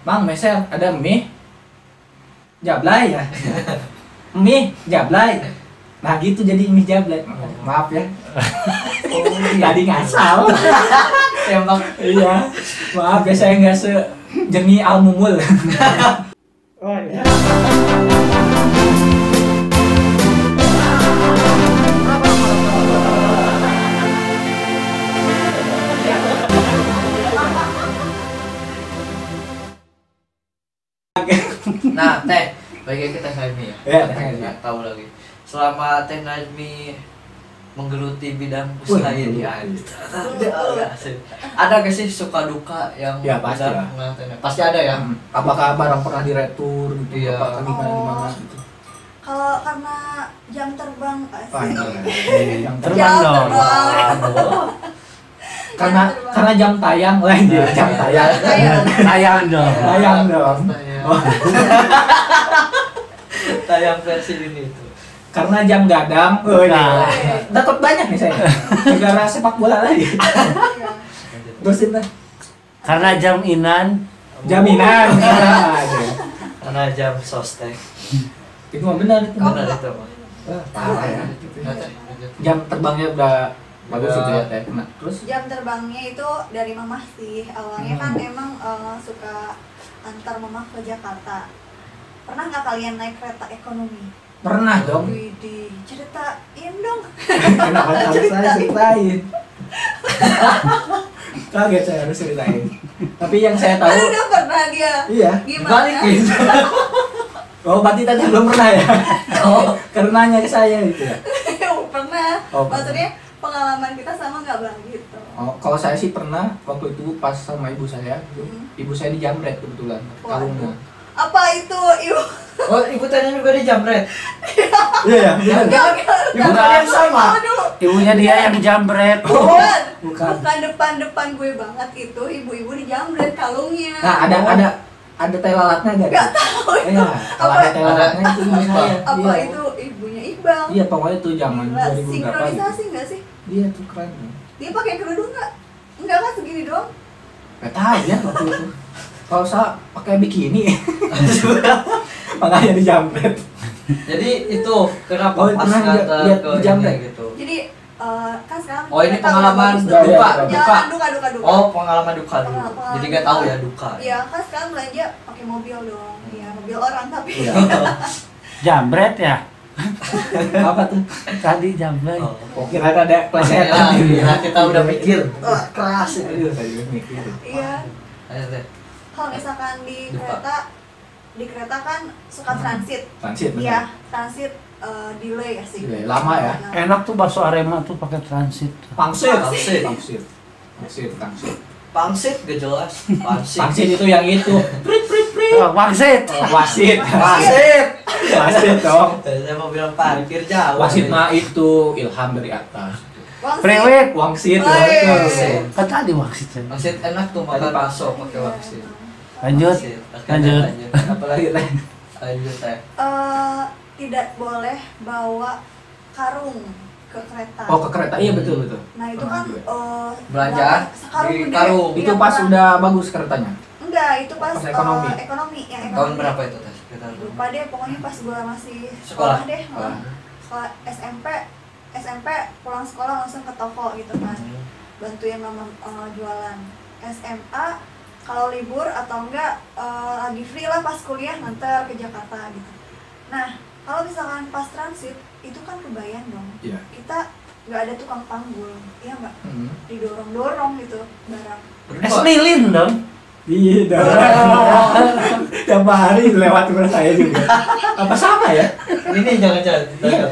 Mang meser ada mie jablay ya. Mie jablay. Nah gitu jadi mie jablay. Maaf ya. Tadi ngasal. Emang Iya. Maaf ya saya nggak sejeni Al-Mumul. Oh, iya. nah Teh, bagi kita Najmi ya. Iya, Teh Kita Najmi. nggak tahu lagi. Selama Teh Najmi menggeluti bidang usaha ini ada gak sih suka duka yang Ya, pasti benar lah. mengenai Teh Najmi? Pasti ada ya. Apakah barang pernah diretur gitu? Iya. Apakah gimana gitu? Kalau karena jam terbang Wah, asik. yang Terbang dong. karena jam tayang lagi jam tayang Tayang dong. tayang dong Tayang versi ini itu. karena jam gadang Nah. dapat banyak nih saya negara sepak bola lagi terusin lah Karena jam inan. jaminan Karena jam sostek. itu mah benar itu Benar itu Mas. Wah, parah ya Nah, Teh, lanjut. jam terbangnya udah bagus Udah. itu ya teh nah, terus Jam terbangnya itu dari mama sih. Awalnya kan emang suka antar mama ke Jakarta. Pernah nggak kalian naik kereta ekonomi? pernah dong Widih, ceritain dong. kenapa harus saya ceritain kaget saya harus ceritain tapi yang saya tahu Aduh, udah pernah dia. iya Gimana? Balikin. oh berarti tadi belum pernah ya oh karenanya ke saya gitu ya Pernah. Oh, pernah. Maksudnya pengalaman kita sama nggak bang gitu? Oh, kalau saya sih pernah waktu itu pas sama ibu saya, ibu saya dijamret kebetulan kalungnya. Apa itu ibu? Oh, ibu Teh juga di jamret. Iya ya, Ibu kalian sama. Aduh. Ibunya dia yang jambret. Bukan, Bukan. bukan depan gue banget itu ibu-ibu di jamret kalungnya. Nah ada tai lalatnya nggak? Nggak tahu itu. Iya, kalau ada tai Ada. lalatnya itu ibu saya. Apa Iya. itu ibunya Iqbal? Iya pokoknya itu zaman Gila, 2000 berapa gitu. sinkronisasi nggak sih? Iya tuh keren. Dia pakai kerudung nggak? Enggak kan segini doang. Gak tahu ya waktu itu. Kalau saya pakai bikini, makanya dijamret. Jadi itu kenapa Oh, pas pernah nganter lihat ke di jamret? ini gitu. Jadi kan sekarang Oh, ini kita udah pengalaman bagus duka, tuh. duka. Jangan duka. Oh, pengalaman duka dulu. Pengalaman Jadi nggak tahu ya duka. Iya kan sekarang belanja pakai mobil dong. Iya mobil orang tapi. Iya. Jambret ya? Apa tuh? Tadi jambret. Oh. Oh, kira ada plesetan. Ya, kita udah mikir. Wah, keras itu. Aduh, tadi mikir. Iya. Ayo Teh. Kalau misalkan di Duka. kereta kan suka transit. Transit bener. Iya, transit delay ya sih. Delay, lama ya? Enak tuh bakso Arema tuh pakai transit. Pangsit. Pangsit. Pangsit. Pangsit gak jelas. Pangsit. Pangsit itu yang itu. Wangsit. Wasit. Pangsit. Wasit dong. Saya mau bilang parkir jauh. Wasit mah itu ilham dari atas. Wangsit. Priwet. Wangsit. Wangsit. Kan tadi wangsit. Pangsit enak tuh makan bakso pakai wangsit. Lanjut. Lanjut. Apalagi teh? Lanjut Teh. Tidak boleh bawa karung ke kereta. Oh ke kereta iya betul. Nah itu Pernah kan juga. Belanja sekarung di gede. karung. Iya, Itu pas pernah. udah bagus keretanya. Enggak, itu pas Pas ekonomi. ekonomi yang ekonomi. Tahun berapa itu Teh? Sekitar Lupa deh, pokoknya pas gua masih Sekolah? sekolah deh. Sekolah. Sekolah SMP pulang sekolah langsung ke toko gitu kan. Bantuin mama jualan. SMA kalau libur atau enggak lagi free lah pas kuliah nganter ke Jakarta gitu. Nah, kalau misalkan pas transit itu kan kebayang dong. Iya. Kita nggak ada tukang panggul, iya nggak? Hmm. Didorong-dorong gitu barang. Es lilin dong. Iya dah. Tiap hari lewat rumah saya juga. Apa sama ya? Ini jangan-jangan. Iya.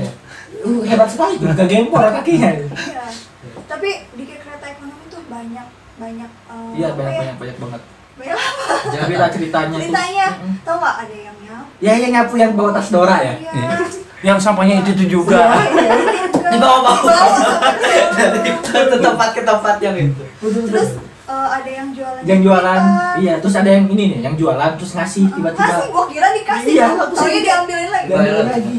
Hebat sekali tuh, gak gempor kakinya. Iya. Tapi di kereta ekonomi tuh banyak Iya apa ya? banyak banget. Banyak Ceritanya tuh. ceritanya. Tau nggak ada yang nyapu? Ya yang nyapu yang bawa tas Dora ya. Iya. Yang sampahnya itu juga. Dibawa-bawa. Dari tempat ke tempat yang itu. Terus ada yang jualan. Yang jualan, jemputan. iya. Terus ada yang ini nih, yang jualan terus ngasih Kasih, tiba-tiba. gua kira dikasih. Iya, Taunya aku sih- diambilin lagi. Dan ada lagi.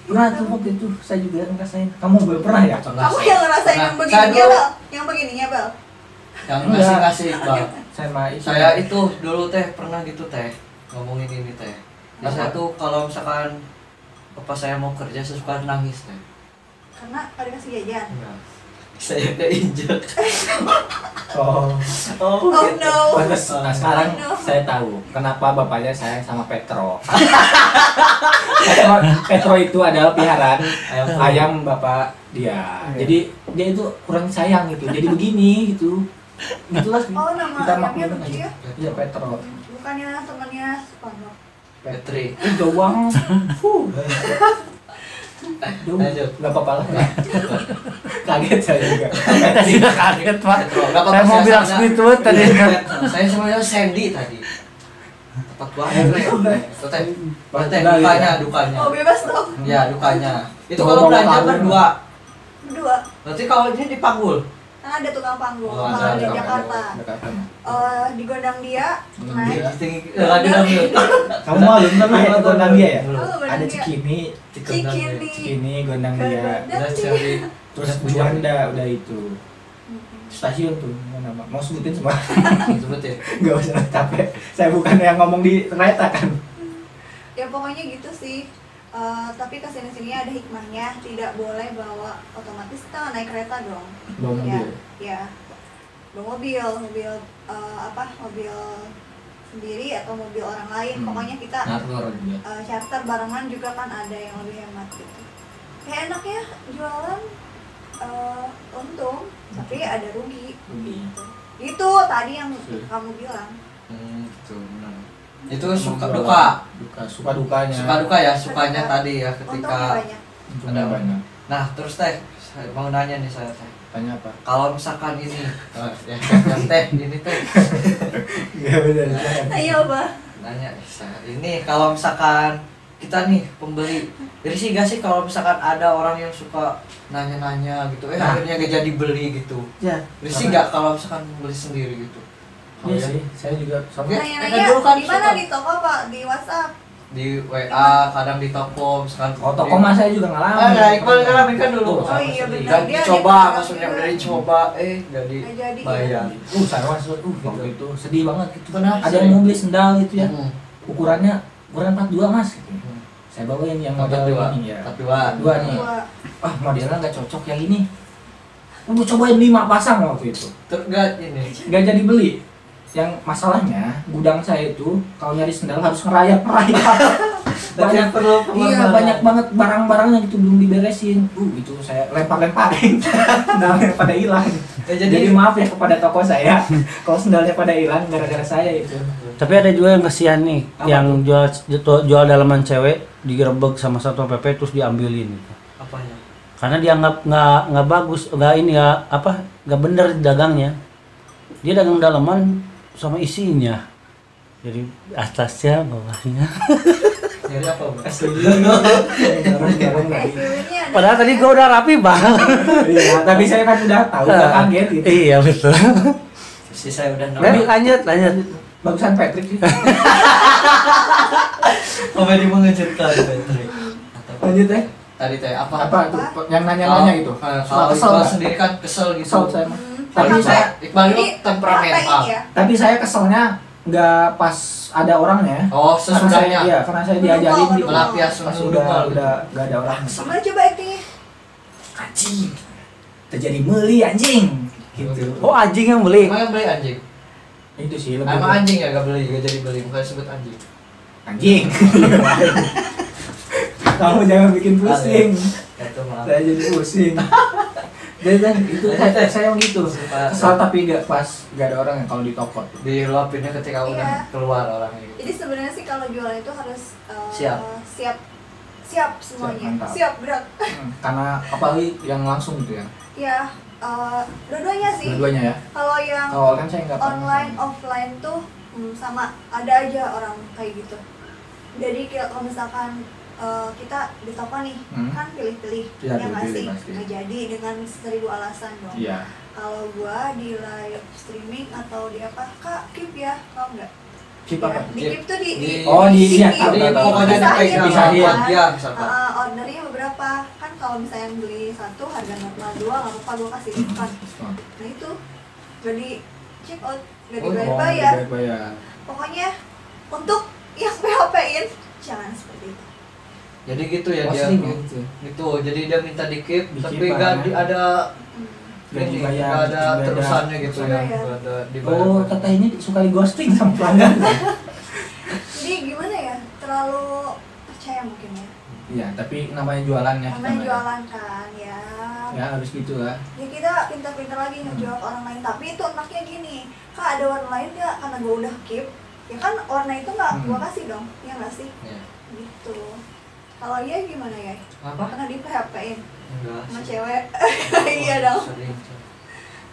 Pernah tuh waktu itu saya juga ngerasain. Kamu belum pernah ya? Kamu yang ngerasain yang Saya begininya, dulu Bel? Yang begininya, Bel? yang ngasih-ngasih Bang. sama itu. Saya itu dulu teh pernah gitu teh ngomongin ini teh. Jadi saya tuh kalau misalkan bapak saya mau kerja saya suka nangis teh. Karena ada kasih jajan. Enggak. Saya keinjek. Oh. Oh gitu. no. Pantes, nah sekarang Oh, no. saya tahu kenapa bapaknya sayang sama Petro. Petro itu adalah piaraan ayam bapak dia. Jadi dia itu kurang sayang gitu. Jadi begini gitu. Gitulah. Oh, nama kita ayamnya maklumin begitu aja. ya? Iya Petro. Bukannya temannya SpongeBob. Petri. Doang. Duh, Lanjut. nggak apa-apa lah. Kaget saya juga. Kita juga kaget pak. Enggak apa-apa, Saya mau bilang sebenarnya- Squidward tadi. Saya sebenarnya Sandy tadi. Tepat banget. Itu teh. Teh Udah, dukanya, gitu. dukanya. Oh, bebas dong. Ya, dukanya. Itu Coba kalau bawa belanja kabur. berdua. Berdua. Berarti kalau ini dipanggul. Kan ada tukang panggung Oh, kalau ada di tukang Jakarta. Jakarta. Di Gondang dia Gondang naik. Dia. Tinggi lagi dong. Kamu mau belum pernah ya ke Gondang dia ya? Oh, Gondang Ada Dia. Cikini, Cikini. Cikini, Gondang dia. Dan Cherry. Terus Juanda udah itu. Stasiun tuh nama. Mau sebutin semua? Sebutin. Enggak usah capek. Saya bukan yang ngomong di kereta kan. Ya pokoknya gitu sih. Tapi kesini-sininya ada hikmahnya, tidak boleh bawa, otomatis kita nggak naik kereta dong. Bawa mobil. Ya, bawa mobil mobil sendiri atau mobil orang lain. Pokoknya kita Narkor juga. charter barengan juga kan ada yang lebih hemat gitu. Kayak enaknya jualan untung, tapi ada rugi. Rugi. Itu tadi yang kamu bilang. Gitu, benar. Itu suka duka. Suka dukanya. Suka duka ya, sukanya Suka. tadi ya Untungnya ketika. banyak. Untungnya banyak. Nah, terus teh, saya mau nanya nih saya teh. Tanya apa? Kalau misalkan ini, ya yang teh, ini teh, Iya benar. Ayo, Bah. nanya saya. Ini kalau misalkan kita nih pembeli, risih gak sih kalau misalkan ada orang yang suka nanya-nanya gitu, Nah. akhirnya gak jadi beli gitu. Ya. Risih gak kalau misalkan beli sendiri gitu? Iya sih, saya juga sama. Ya, Nanya-nanya dulu kan di mana suka. di toko apa? Di WhatsApp. Di WA, kadang di toko, misalkan. Oh, toko mah saya juga ngalamin. Ah, Iqbal ngalamin kan dulu. Oh, iya, benar. Dan Dia dicoba, dia maksudnya juga. udah dicoba, gak Nggak jadi, dibayar. Saya masuk waktu itu sedih banget gitu. Kenapa Ada sih? yang mau beli sendal gitu ya. Hmm. Ukurannya ukuran 42 Mas gitu. Saya bawain yang model 42. ini ya. 42. Dua nih. Dua. Ah, modelnya nggak cocok yang ini. Mau cobain 5 pasang waktu itu. Terus gak ini. Nggak jadi beli. Yang masalahnya gudang saya itu kalau nyari sendal harus ngerayap-rayap. banyak perlu Iya, banyak banget barang-barangnya gitu belum diberesin. Itu saya lempar-lemparin. Sendalnya pada hilang. Jadi maaf ya kepada toko saya kalau sendalnya pada hilang gara-gara saya itu. Tapi ada juga yang kasihan nih, Apa yang jual dalaman cewek digerebek sama Satpol PP terus diambilin. Apanya? Karena dianggap nggak bagus, nggak bener dagangnya. Dia dagang dalaman sama isinya. Jadi atasnya, bawahnya. Nyari apa, Bang? SPW-nya ada. Padahal tadi gua udah rapi bang. Iya, tapi saya kan udah tahu, udah kaget gitu. Iya betul. Si saya udah Lanjut. Bagusan Patrick sih. komedi mengejutkan Patrick. Lanjut ya. Tadi teh apa? Apa tuh yang nanya-nanya itu? Kalau Kesel Iqbal nggak? sendiri kan kesel gitu. Kesel saya mah. Tapi Tapi saya Iqbal itu Jadi, temperamental. ngapain ya? Tapi saya keselnya nggak pas ada orangnya. Oh, Karena saya, sesudahnya. iya, karena saya diajarin Mendukung, gitu. Melampias Pas langsung udah dukung. nggak ada orang. Gimana coba actingnya? Anjing. Terjadi meli anjing. Gitu. Oh anjing yang beli. Emang yang beli anjing? Itu sih lebih. Emang anjing ya gak beli, gak jadi beli, bukan disebut anjing. Anjing. Kamu jangan bikin pusing. Itu malah. Saya jadi pusing. Jadi kan itu saya gitu. Kesal tapi nggak pas nggak ada orang yang kalau di toko. Diluapinnya ketika Iya. udah keluar orangnya gitu. Jadi sebenarnya sih kalau jualan itu harus Siap. siap semuanya. mantap. Siap gerak. Karena apalagi yang langsung gitu ya. Ya, dua-duanya sih. Dua-duanya ya. Kalau yang Kalau kan saya nggak pernah. online offline tuh sama ada aja orang kayak gitu. Jadi kalau misalkan kita di toko nih kan pilih-pilih Iya, yang pilih-pilih ngasih pasti. nggak jadi dengan 1000 alasan dong. Iya. Kalau gua di live streaming atau di apa kak keep ya tau nggak? Keep Ya, apa? di keep tuh di Oh, di iya, keep, tahu, Jadi tahu, tahu. pokoknya dipisahin dipegang kan? buat dia misalkan. ordernya beberapa kan kalau misalnya beli satu harga normal 2 nggak apa-apa gua kasih diskon. Nah itu jadi check out, nggak Oh, dibayar-bayar. Bayar. Pokoknya untuk yang PHP-in jangan seperti itu. Jadi gitu ya dia. Posting gitu. Gitu. Jadi dia minta di-keep Di-keep tapi nggak ada Nggak ini, dibayar, nggak ada nggak ada terusannya gitu ya. terusannya. Nggak ada dibayar. Oh, kata ini suka di ghosting sama pelanggan. Jadi gimana ya, terlalu percaya mungkin ya. Iya, tapi namanya jualan ya. Namanya jualan kan ya. Ya harus gitu lah. Ya kita pintar-pintar lagi ngejual ke orang lain. Tapi itu enaknya gini, Kak ada warna lain nggak? Karena gue udah keep, ya kan warna itu nggak gue kasih dong, ya nggak sih? Ya. Gitu. Kalau iya gimana ya? Apa? Pernah di PHP-in Enggak. sama cewek? Iya dong. Sering.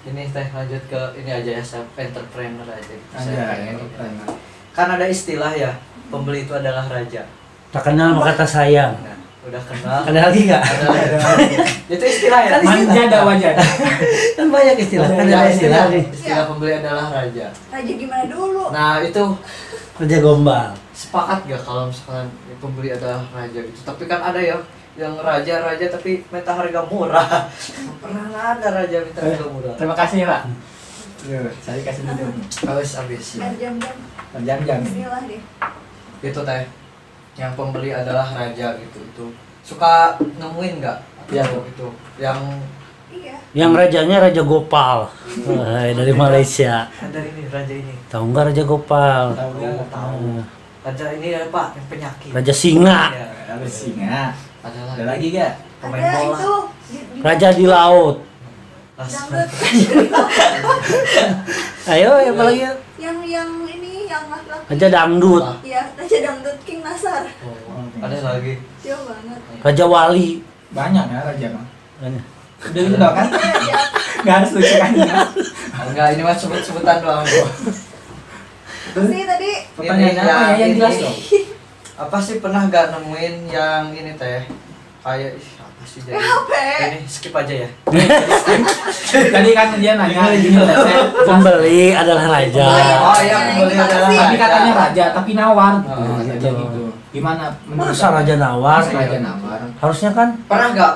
Ini teh lanjut ke ini aja ya, self entrepreneur aja gitu. Ada Saya ya, pengen. Kan ada istilah ya, pembeli itu adalah raja. Tak kenal maka kata sayang. Nah, udah kenal. Ada lagi nggak? Ada lagi. Itu istilah ya. Manja ada wajah. Kan banyak istilah. Kan ada istilah nih. Istilah pembeli adalah raja. Raja gimana dulu? Nah, itu Raja Gombal. sepakat gak kalau misalkan pembeli adalah raja gitu. Tapi kan ada ya yang raja tapi minta harga murah. Pernah nggak ada raja minta harga murah. Terima kasih Pak. Saya kasih minum. Habis ya. Dan jam-jam Jam-jam. Bismillah deh. Itu teh. Yang pembeli adalah raja gitu. Itu suka nemuin nggak? Iya. Itu yang Iya. Yang rajanya Raja Gopal. Wah, dari Malaysia. ada ini raja ini. Tahu nggak Raja Gopal? Tahu nggak? Tahu. Raja ini ya Pak, yang penyakit. Raja Singa. Ya, Ada singa. ada Ada lagi gak? pemain Ada bola. itu Raja di laut. dangdut. Ayo, apa lagi? yang ini yang laki-laki. Raja Dangdut. Iya, Raja Dangdut King Nasar. Oh, ada lagi. Jauh banget. Raja Wali. Banyak ya raja mah. Banyak. Udah gitu doang kan? Raja Gak harus lucu kan? Enggak, ini mah sebut-sebutan doang bro. apa sih tadi? Pertanyaan apa ya yang ini. jelas dong? Apa sih pernah nggak nemuin yang ini teh? Kayak ih, apa sih jadi? PHP. Ini skip aja ya. Tadi kan dia nanya gini loh, saya Pembeli adalah raja. Oh iya, pembeli adalah Tapi tapi katanya raja, tapi nawar. Oh, Kata dia gitu. gitu. Gimana? Masa Raja nawar? Masa raja nawar? Harusnya kan? Pernah nggak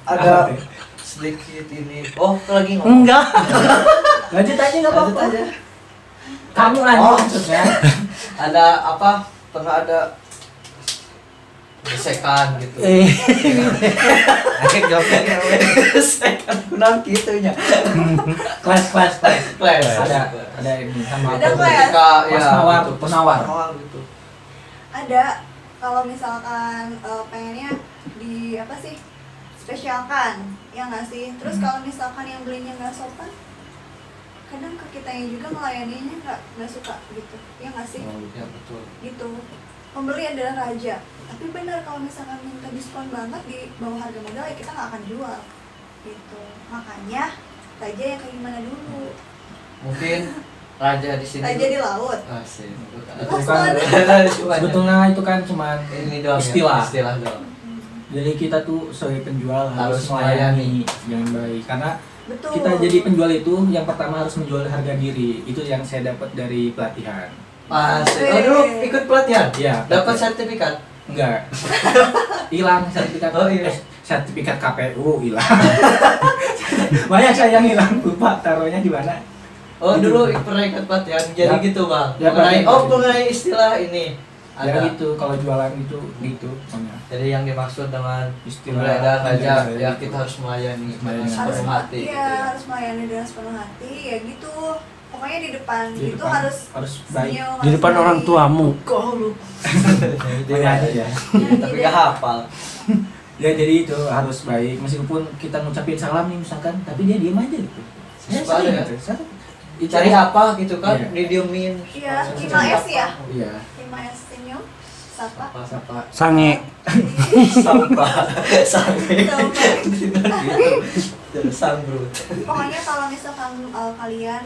ada Apa tuh? sedikit ini? Oh, lagi ngomong. Enggak. Lanjut aja nggak Lanjut apa-apa. aja. Kamu lanjut Oh. maksudnya. Ada apa? Pernah ada gesekan gitu. Akhirnya jawabnya. Gesekan kunang gitunya. Kelas. Kelas. Ada ini sama Ada apa? kelas. Ketika ya Penawar, gitu, penawar. gitu. Ada kalau misalkan pengennya di apa sih? Spesialkan, ya nggak sih? Terus kalau misalkan yang belinya nggak sopan, kadang ke kitanya juga melayaninya nggak suka gitu, ya nggak sih? Oh, ya betul. Gitu. Pembeli adalah raja. Tapi benar kalau misalkan minta diskon banget di bawah harga modal ya kita nggak akan jual. Gitu. Makanya raja yang kayak gimana dulu? Mungkin raja di sini. Raja di laut. Asik. Bukan. Sebetulnya Sebetulnya itu kan cuman ini doang ya, istilah. istilah doang. Jadi kita tuh sebagai penjual harus Harus melayani yang baik. Karena Betul. kita jadi penjual itu yang pertama harus menjual harga diri. Itu yang saya dapat dari pelatihan. Asik. Oh, dulu ikut pelatihan? Iya. Dapat pelatihan. sertifikat? Enggak. Hilang sertifikat. Oh, iya. Sertifikat KPU hilang. Banyak saya yang hilang, lupa taruhnya di mana. Oh, Gitu. dulu pernah ikut pelatihan. Jadi Ya. gitu, Bang. Ya, Mengenai pelatihan. mengenai istilah ini. Ya Ada. gitu, kalau jualan itu gitu pokoknya. Jadi yang dimaksud dengan Istilah pembeli adalah raja, raja, ya gitu. kita harus melayani dengan Melayani. sepenuh hati. Iya, gitu ya. harus melayani dengan sepenuh hati, ya gitu. Pokoknya di depan Di itu depan harus baik. senyum, Di depan harus orang baik. tuamu. Kok lu? Melayani ya. Tapi gak hafal. Ya jadi itu harus baik meskipun kita ngucapin salam nih misalkan, tapi dia diam aja gitu. Saya Suka sering ada ya? gitu. Saya- Cari apa gitu kan, Iya. didiemin. Iya, Cari 5S ya? apa? Iya. 5S senyum, sapa. Siapa? Sange. Sampah. Sampai. Sapa. Sambrut. Pokoknya kalau misalkan kalian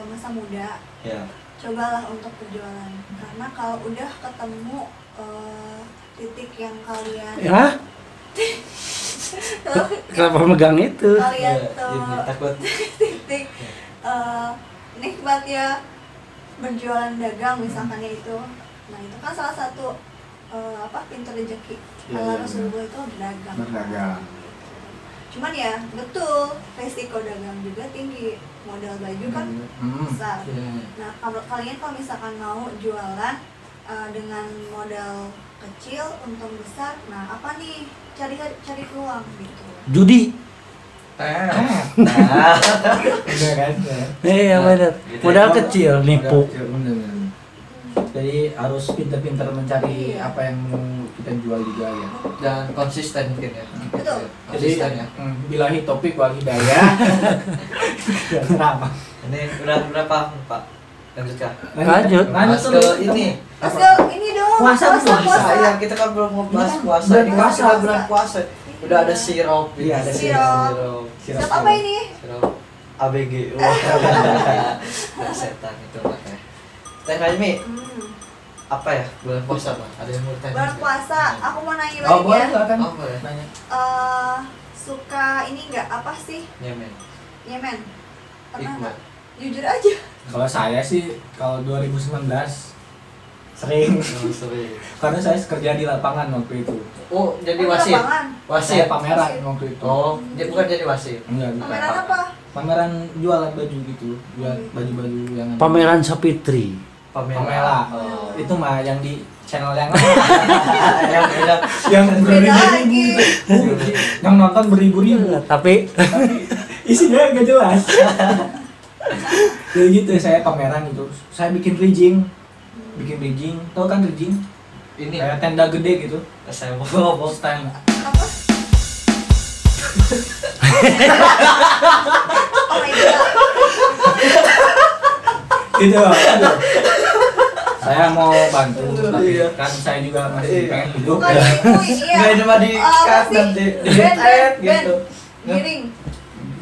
masa muda, Ya. cobalah untuk berjualan. Karena kalau udah ketemu titik yang kalian Ya, kenapa megang itu? kalian Ya, tuh ini takut. titik nikmatnya berjualan dagang misalkan ya itu. Nah itu kan salah satu pintu rezeki. Iya, Kalau iya, Rasulullah itu berdagang. Berdagang. Cuman ya betul resiko dagang juga tinggi, modal baju kan besar. Nah kalian kalau misalkan mau jualan dengan modal kecil untung besar, nah apa nih, cari peluang gitu. Judi. Nah, udah kan. Iya benar. Gitu. Modal kecil nipu. Bener. Jadi harus pintar-pintar mencari apa yang mau kita jual juga ya. Dan konsisten mungkin ya. Betul. Jadi Konsisten ya. bilahi topik wal hidayah. Kenapa? Ini udah berapa Pak? Lanjutkan. Lanjut. Mas ke ini. Mas ke ini dong. Puasa. Iya, kita kan belum ngebahas Ini kan puasa. bulan Ini kan puasa. sudah bulan puasa. Udah ada sirop. Iya, ada Sirop. Siap apa ini? Sirop ABG. Wah. Setan itu makanya. Teh Rajmi, apa ya bulan puasa Pak? Ada yang mau tanya? Bulan puasa, aku mau nanya Oh, lagi boleh ya. silakan. Oh, boleh. Nanya. Suka ini nggak apa sih? Nyemen. Yemen? Pernah Iqbal. nggak? Jujur aja. Kalau saya sih kalau 2019 sering Oh, sering. karena saya kerja di lapangan waktu itu. Oh, jadi Oh, wasit. lapangan. Wasit. Saya pameran waktu itu. Oh, dia bukan jadi wasit. Enggak, bukan. Pameran apa? Pameran jualan baju gitu, jual baju-baju yang Pameran Sapitri. Pamela. Oh. Itu mah yang di channel yang yang beda. yang Beda lagi. yang nonton beribu-ribu Tapi isinya gak jelas. Jadi gitu saya pameran itu, saya bikin rigging, tau kan rigging? Ini Kayak tenda gede gitu. saya mau ngomong. Style Apa? Oh my god. gitu. Saya mau bantu, tapi Iya. kan saya juga masih Iya. pengen hidup. Bukan ibu, iya. Nggak cuma di Apa cut sih? nanti di Band, edit band, gitu. Giring,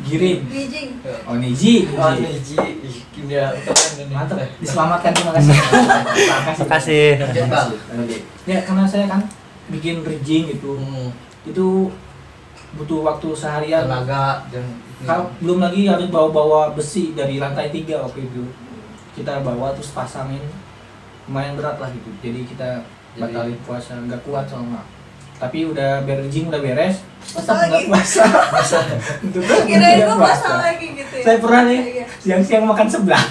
Giring. bridging. Oh Niji. Oh, Niji. Ih, Kimia keren ini. Mantap, diselamatkan, terima kasih. Terima kasih. Lanjut, Bang. Ya karena saya kan bikin rigging gitu, itu butuh waktu seharian. Tenaga dan Belum lagi harus bawa-bawa besi dari lantai 3 waktu itu. Kita bawa terus pasangin, lumayan berat lah gitu. Jadi kita batalin puasa, nggak kuat soalnya. Tapi udah rigging udah beres, tetap nggak puasa. Kirain gue puasa lagi gitu ya. Saya pernah nih Iya. siang-siang makan seblak.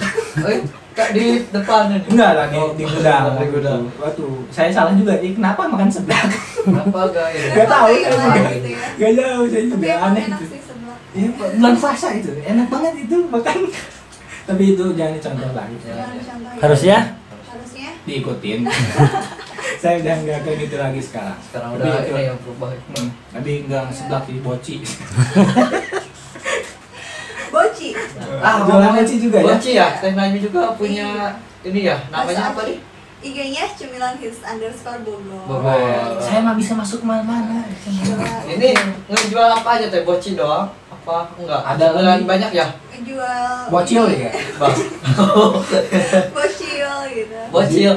Kak di depan ini. Enggak lah di gudang. Di gudang. Waktu saya salah juga, kenapa makan seblak? Kenapa gak ya? Gak tahu, Kenapa saya nggak juga. gitu ya? Gak jauh, saya Tapi juga emang aneh enak gitu. sih sebelah. Iya, bulan puasa itu, enak banget itu makan. Tapi itu jangan dicontoh lagi. Jangan contoh ya. Harusnya Harusnya. Diikutin. Saya udah nggak kayak gitu lagi sekarang. Sekarang Tapi udah itu- ini yang berubah. Tapi nggak seblak di boci. Boci. Jualan boci juga ya? Boci ya? Teh Naimi juga punya ini ya, namanya apa nih? IG-nya cemilan_hits_bogor. Bogor. Saya mah bisa masuk mana-mana. Ini ngejual apa aja Teh? Boci doang? Apa enggak? Ada Jualan lagi. banyak ya? Jual Bocil ya? Bang. bocil gitu. Bocil.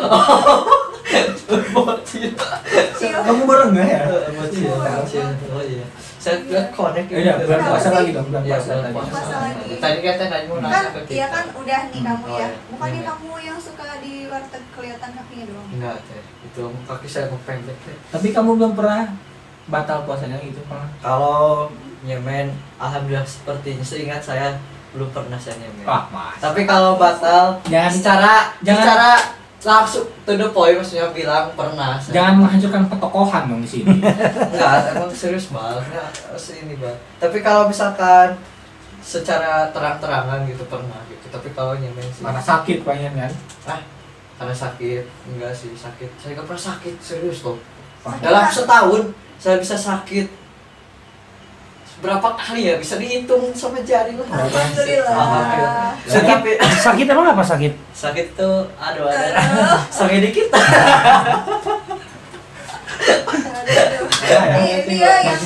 Bocil. Bocil. Kamu bareng nggak ya? Bocil. Bocil. Oh iya. Saya lihat connect Iya, bulan puasa lagi dong, bulan Iya, puasa bulan tadi. puasa. Puasa lagi. Tadi kan Teh Naimi mau Kan nanya ke kita. iya kan udah nih kamu Oh, ya. iya. Bukannya Iya. kamu yang suka di warteg kelihatan kakinya doang. Enggak, Teh. Itu kaki saya mau pendek, Teh. Tapi kamu belum pernah batal puasanya gitu pernah? Kalau nyemen, alhamdulillah sepertinya seingat saya belum pernah saya nyemen. Wah, mas. Tapi kalau batal, Jangan- secara jangan- langsung to the point, maksudnya bilang pernah. Saya. Jangan menghancurkan petokohan dong di sini. Enggak, emang serius banget. Ini bang. Tapi kalau misalkan secara terang-terangan gitu pernah gitu. Tapi kalau nyemen sih, Mana sakit pengen kan? karena sakit, enggak sih sakit. Saya nggak pernah sakit serius loh. Sakit Dalam apa? setahun saya bisa sakit berapa kali ya, bisa dihitung sama jari lah. Alhamdulillah. Alhamdulillah. sakit. Tapi Sakit emang apa sakit? sakit tuh aduh ada sakit dikit. Ini dia yang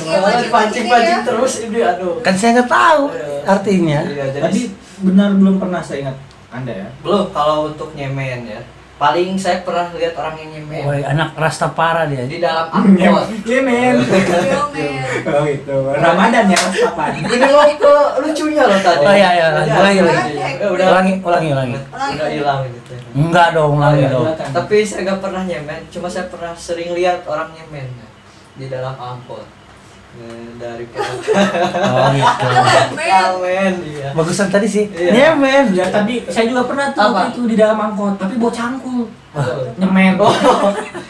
Pancing-pancing terus ini aduh. Kan saya nggak tahu artinya. Iya, jadi Tapi benar belum pernah saya ingat Anda ya. belum kalau untuk nyemen ya. Paling saya pernah lihat orang yang nyemen Woi, anak Rastafara dia. di dalam angkot. Iya men. men. Oh itu. Ramadan ya pas kapan? Ini mau ke lucunya loh tadi. Oh, iya, iya, ulangi, ulangi. Udah Ulangi. udah hilang gitu. Enggak dong, ulangi dong. Tapi saya nggak pernah nyemen, cuma saya pernah sering lihat orang nyemen di dalam angkot. Dari Oh gitu. Amen, iya. Bagusan tadi sih. Iya. Nyemen. Ya tadi saya juga pernah tuh Apa? waktu itu di dalam angkot, tapi bawa cangkul. Oh. Nyemen.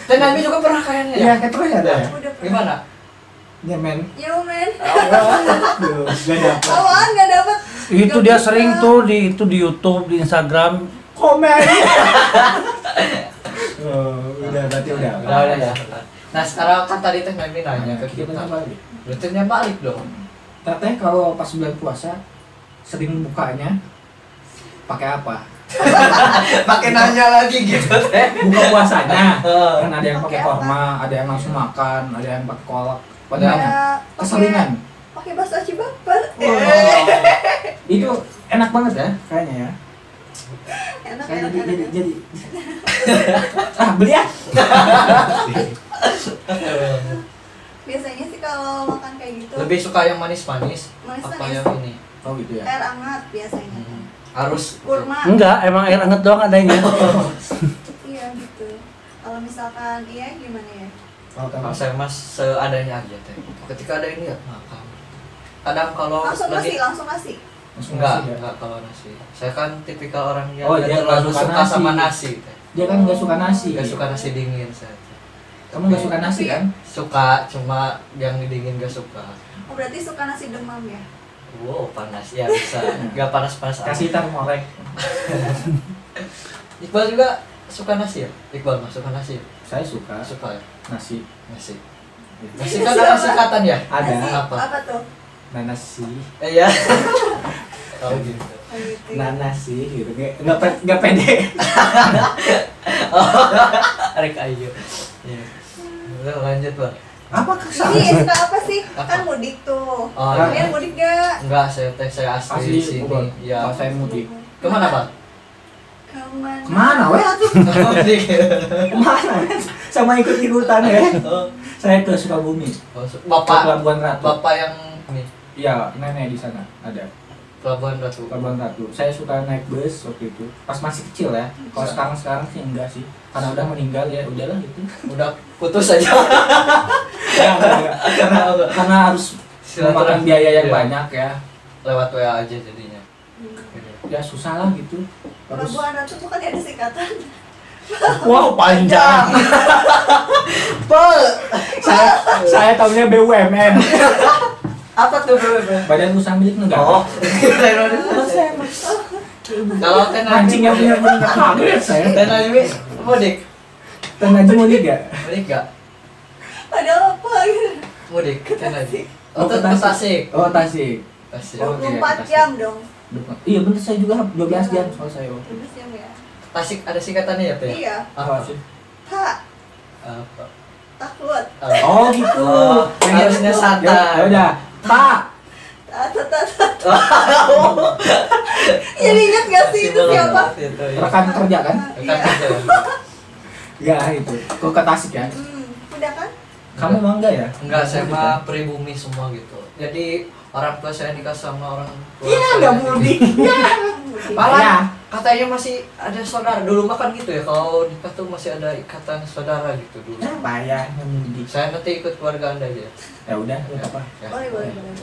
Dan Nabi juga pernah kayaknya ya? Iya, kayak pernah ada. Udah pernah. Gimana? Nyemen. Yo men. Aduh, gak dapet. Awaan nggak dapet. Itu Nggak dia bisa. sering tuh di YouTube, di Instagram. Komen. Oh, udah berarti udah. Udah ya. Nah sekarang kan tadi teh Nabi nanya ke Kita kita. balik. Berarti balik dong. Teteh kalau pas bulan puasa sering bukanya pakai apa? Pakai nanya lagi gitu teh. Buka puasanya. Heeh. Kan ada yang pakai Pakai apa? korma, ada yang langsung makan, ada yang pakai kolak. Ada. Padahal Ya, keseringan. pakai bakso aci baper. Itu enak banget ya kayaknya ya. Enak Saya enak jadi enak. jadi. Ah, beli ya. Biasanya sih kalau makan kayak gitu Lebih suka yang manis-manis apa Manis-manis. yang ini? Oh gitu ya. air hangat biasanya. Harus Kurma. Enggak, emang air hangat doang adanya. Iya gitu. Kalau misalkan iya gimana ya? Kalau Kalau kamu saya mas seadanya aja teh. Ketika ada ini ya makan. Kadang kalau Langsung nasi, lagi langsung nasi. langsung enggak, nasi ya? enggak kalau nasi. Saya kan tipikal orang yang Oh, nggak dia terlalu nggak suka suka nasi. sama nasi teh. Dia kan nggak suka nasi. Nggak suka nasi dingin saya. teh. Kamu nggak suka nasi kan? Suka, cuma yang dingin gak suka. Oh berarti suka nasi demam ya? Wow, panas ya bisa. Gak panas-panas amat. Kasih termorek. Iqbal juga suka nasi ya? Iqbal mah suka nasi ya? Saya suka Suka ya? nasi. Nasi. Nasi kan ada singkatan ya? Ada. Nasi Apa? apa tuh? Nanasi. Iya. Oh gitu. Oh, gitu. Nanasi gitu. Nggak pede. Arek ayo. Iya. Udah lanjut, Bang. Apa Ini kesalahan? suka apa sih? Apa? Kan mudik tuh. Oh, Kalian iya. mudik gak? Enggak, saya asli Asli di sini. bukan. Ya. Kalau saya mudik. Kemana, Bang? Kemana? Kemana weh atuh? Mudik. Kemana? Sama ikut-ikutan ya. Oh, Saya ke Sukabumi. Ke Bapak Pelabuhan Ratu. Bapak yang ini Iya, nenek di sana ada. Pelabuhan Ratu. Pelabuhan Ratu. Saya suka naik bus waktu itu. Pas masih kecil ya. Kalau sekarang sih enggak sih. Karena udah meninggal ya, udahlah gitu. Udah putus aja. Enggak. Karena harus memakan biaya yang Iya. banyak ya. Lewat WA aja jadinya. Ya susah lah gitu. Harus Pelabuhan Ratu bukan ada singkatan. Wow, panjang. saya tahunya BUMN. Apa tuh, Bang? Badan Usaha Milik Negara. Oh, kalau Teh Mancing yang Najmi, benar-benar kaget saya. Teh Najmi mudik, Teh Najmi mau gak? mudik gak? Padahal apa gitu? Mudik, Teh Najmi. Oh, Oh, ke ke Tasik. Oh, Tasik. Tasik. Oh. 24 jam dong. Iya bener, saya juga 12 jam soal saya. 12 jam ya? Tasik ada singkatannya ya, Teh? Iya. Apa? Tak, Apa? takut. Oh gitu. Oh, harusnya santai. Ya udah. Tak. Jadi ingat gak sih itu siapa? Rekan kerja kan? Rekan kerja. Ya itu. Kok ke Tasik ya? Udah kan? Kamu emang enggak ya? Enggak, saya mah pribumi semua gitu. Jadi orang tua saya nikah sama orang tua Iya, saya. enggak mudik. Malah Ya. katanya masih ada saudara. Dulu mah kan gitu ya, kalau nikah tuh masih ada ikatan saudara gitu dulu. Apa ya yang mudik? Saya nanti ikut keluarga Anda aja. Ya udah, enggak apa. Ya. Boleh.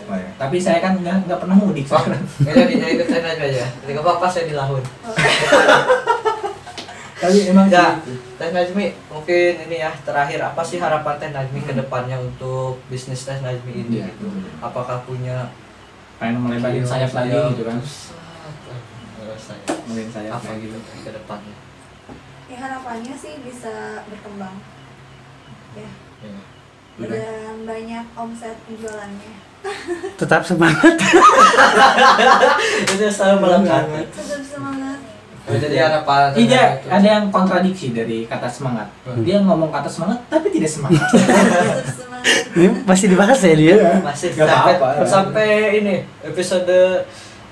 Boleh. Tapi saya kan enggak pernah mudik Oh, sekarang. nggak jadi, saya ikut saya aja. Ketika apa saya di Lahun. Tapi emang Ya, gitu. Teh Najmi, mungkin ini ya terakhir apa sih harapan Teh Najmi ke depannya untuk bisnis Teh Najmi ini Iya. gitu? Apakah punya Pengen melebarin sayap lagi gitu kan? Melebarin sayap Apa kayak gitu gitu. ke depannya? Ya harapannya sih bisa berkembang. Ya. Ya. Udah. Dan banyak omset penjualannya. Tetap semangat. Itu selalu melengkapi. Tetap semangat. Jadi harapan Teh Iya, Najmi itu- ada yang kontradiksi dari kata semangat. Dia ngomong kata semangat tapi tidak semangat. Tetap semangat. Ini masih dibahas ya dia. masih Gak sampai apa-apa. sampai ini episode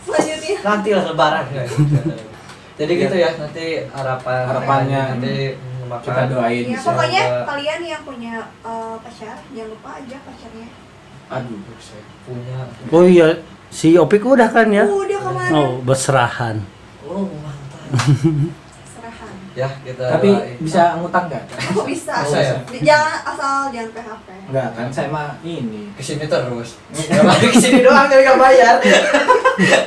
Selanjutnya. nanti lah lebaran guys. Jadi Iya. gitu ya nanti Harapannya nanti Kita doain. Ya Bisa. pokoknya kalian yang punya pacar jangan lupa aja pacarnya. Aduh. saya punya Oh iya, si Opik udah kan ya? Udah kemana? Oh, berserahan. oh mantap Serahan. Ya, kita Tapi doain. bisa ngutang nggak? Oh, bisa. Bisa ya? Jangan asal jangan PHP. Enggak kan saya mah ini. Kesini terus. Gak balik kesini doang tapi gak bayar.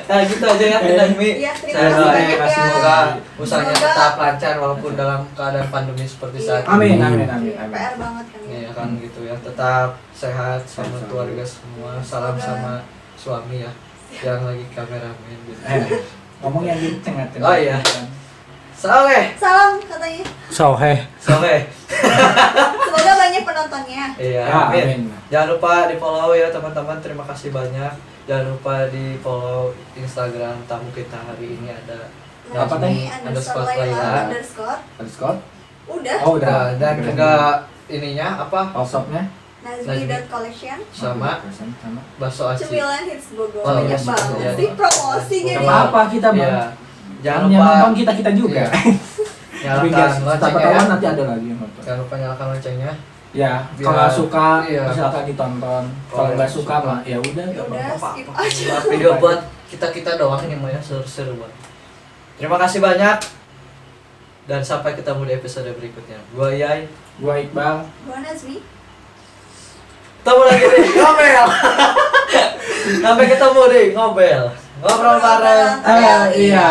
Nah gitu aja ya kita Mi. Iya, terima Saya kasih doain banyak ya. semoga usahanya Semoga- tetap lancar walaupun dalam keadaan pandemi seperti saat ini. Amin amin amin Iya, amin. PR banget kan ya. Ya kan gitu ya. Tetap sehat sama Sehat. keluarga semua. Salam sama suami ya yang lagi kameramen gitu. Ngomong yang kenceng aja. Oh, iya. Oke. Salam katanya. Soheh. Oke. Semoga banyak penontonnya. Iya, Ya, amin. amin. Jangan lupa di follow ya teman-teman. Terima kasih banyak. Jangan lupa di follow Instagram tamu kita hari ini ada Apa teh? Najmi Laila _Laila. underscore. Underscore. Udah. Oh udah. Dan juga ininya apa All-shopnya Nazmi.collection. sama sama. bakso aci. Cemilan hits Bogor. Oh, Banyak iya, banget iya. sih promosi Gak jadi. Gak apa-apa kita Iya. bang. Jangan Yang lupa nonton kita juga. Iya. Tapi nyalakan guys, loncengnya tahu ya. nanti ada lagi yang nonton. Jangan lupa nyalakan loncengnya. Ya, Biar- kalau suka iya. silakan ditonton. Kalau Kalau nggak suka, suka mah ya udah. Ya nggak udah, apa-apa. skip Apa-apa. aja. Buat video buat kita doang ini mah ya seru-seruan. Terima kasih banyak. Dan sampai ketemu di episode berikutnya. Gua Yai. Gua Iqbal. Gua Nazmi. Ketemu lagi di ngobel. Sampai ketemu di ngobel. Ngobrol bareng. Iya.